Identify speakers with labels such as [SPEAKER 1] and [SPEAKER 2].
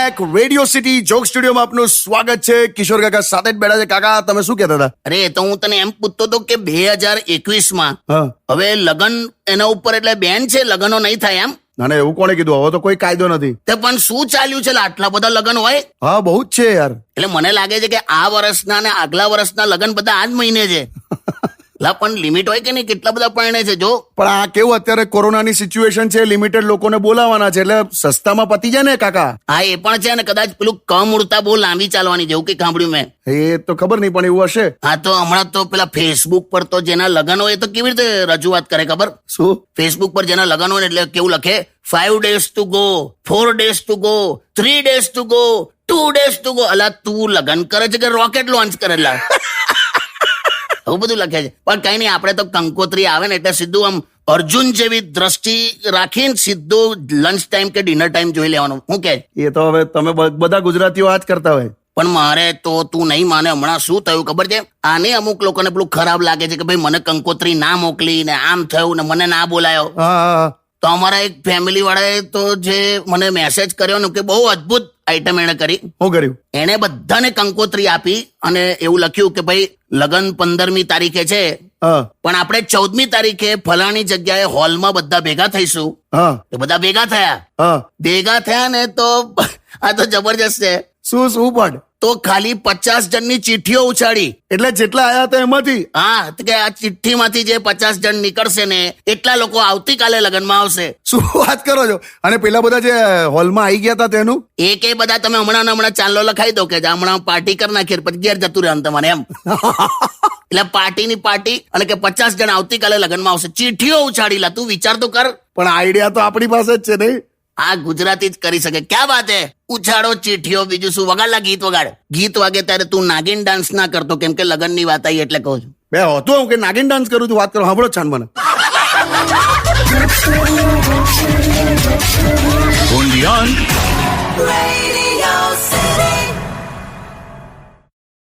[SPEAKER 1] Back radio city joke સ્ટુડિયોમાં આપનું સ્વાગત છે. કિશોર કાકા સાથે જ બેઠા છે. કાકા તમે શું કહેતા હતા?
[SPEAKER 2] અરે તો હું તને એમ પૂછતો હતો કે 2021
[SPEAKER 1] હા
[SPEAKER 2] હવે લગન એના ઉપર એટલે બેન છે, લગનો નહીં થાય એમ.
[SPEAKER 1] ના ના, એવું કોણે કીધું? હવે તો કોઈ કાયદો નથી.
[SPEAKER 2] તે પણ શું ચાલ્યું છે? આટલા બધા લગન હોય
[SPEAKER 1] હા બહુ જ છે યાર.
[SPEAKER 2] એટલે મને લાગે છે કે આ વર્ષના ને આગલા વર્ષના લગન બધા આ જ મહિને છે. લા પણ લિમિટ હોય કે નહીં? કેટલા બધા પરણે છે જો.
[SPEAKER 1] પણ આ કેવું અત્યારે કોરોનાની સિચ્યુએશન છે, લિમિટેડ લોકોને બોલાવાના છે, એટલે સસ્તામાં પતી જાય ને કાકા.
[SPEAKER 2] હા એ પણ છે ને, કદાચ પેલું કમ ઉડતા બહુ લાંબી ચાલવાની જેવું કઈ સાંભળ્યું મેં.
[SPEAKER 1] એ તો ખબર નહીં પણ એવું હશે.
[SPEAKER 2] હા તો હમણાં તો પેલા ફેસબુક પર તો જેના લગન હોય તો કેવી રીતે રજૂઆત કરે ખબર?
[SPEAKER 1] શું?
[SPEAKER 2] ફેસબુક પર જેના લગન હોય ને એટલે કેવું લખે, 5 days to go, 4 days to go, 3 days to go, 2 days to go. અલા તું લગન કરે છે કે રોકેટ લોન્ચ કરેલા? એવું બધું લખે છે. પણ કઈ નહીં, આપણે તો કંકોત્રી આવે ને એટલે સીધું આમ અર્જુન જેવી દ્રષ્ટિ રાખીને સીધું લંચ ટાઈમ કે ડિનર ટાઈમ જોઈ લેવાનું. શું કે?
[SPEAKER 1] એ તો હવે તમે બધા ગુજરાતીઓ આ જ કરતા હોય.
[SPEAKER 2] પણ મારે તો તું નહીં માને, હમણાં શું થયું ખબર છે? આને અમુક લોકોને પેલું ખરાબ લાગે છે કે ભાઈ મને કંકોત્રી ના મોકલી ને આમ થયું ને મને ના બોલાયો.
[SPEAKER 1] હા
[SPEAKER 2] તો અમારા એક ફેમિલી વાળાએ તો જે મને મેસેજ કર્યો ને કે બહુ અદભુત આઈટમ એને કરી.
[SPEAKER 1] શું કર્યું?
[SPEAKER 2] એને બધાને કંકોત્રી આપી અને એવું લખ્યું કે ભાઈ લગન 15મી તારીખે છે,
[SPEAKER 1] હા
[SPEAKER 2] પણ આપણે 14મી તારીખે ફલાણી જગ્યાએ હોલમાં બધા ભેગા થઈશું.
[SPEAKER 1] હા
[SPEAKER 2] તો બધા ભેગા થયા ને તો આ તો જબરજસ્ત છે.
[SPEAKER 1] શું શું પણ?
[SPEAKER 2] તો ખાલી 50 જણની ચિઠ્ઠીઓ ઉછાળી.
[SPEAKER 1] એટલે જેટલા આયા હતા એમાંથી?
[SPEAKER 2] હા, તો કે આ ચિઠ્ઠીમાંથી જે 50 જણ નીકળશે ને એટલા લોકો આવતીકાલે લગનમાં આવશે.
[SPEAKER 1] શું વાત કરો છો? અને પેલા બધા જે હોલમાં આવી ગયા હતા તેનું?
[SPEAKER 2] એક એ બધા તમે હમણાં ચાંદલો લખાઈ દો કે હમણાં પાર્ટી કરી નાખી પછી ઘેર જતું રહેવાનું તમારે એમ. એટલે પાર્ટીની પાર્ટી અને કે 50 જણ આવતીકાલે લગનમાં આવશે. ચિઠ્ઠીઓ ઉછાડી લા, તું વિચાર તો કર.
[SPEAKER 1] પણ આઈડિયા તો આપણી પાસે જ છે નહીં?
[SPEAKER 2] આ ગુજરાતી જ કરી શકે. ક્યાં વાત હે? ઉછાળો ચિઠ્ઠીઓ. બીજું શું? વગાડલા ગીત વગાડ. ગીત વાગે ત્યારે તું નાગિન ડાન્સ ના કરતો, કેમ કે લગનની વાત આવી એટલે કહું છું.
[SPEAKER 1] બે હતો હું કે નાગિન ડાન્સ કરું છું? વાત કરો, સાંભળો છાન મને.
[SPEAKER 3] Only on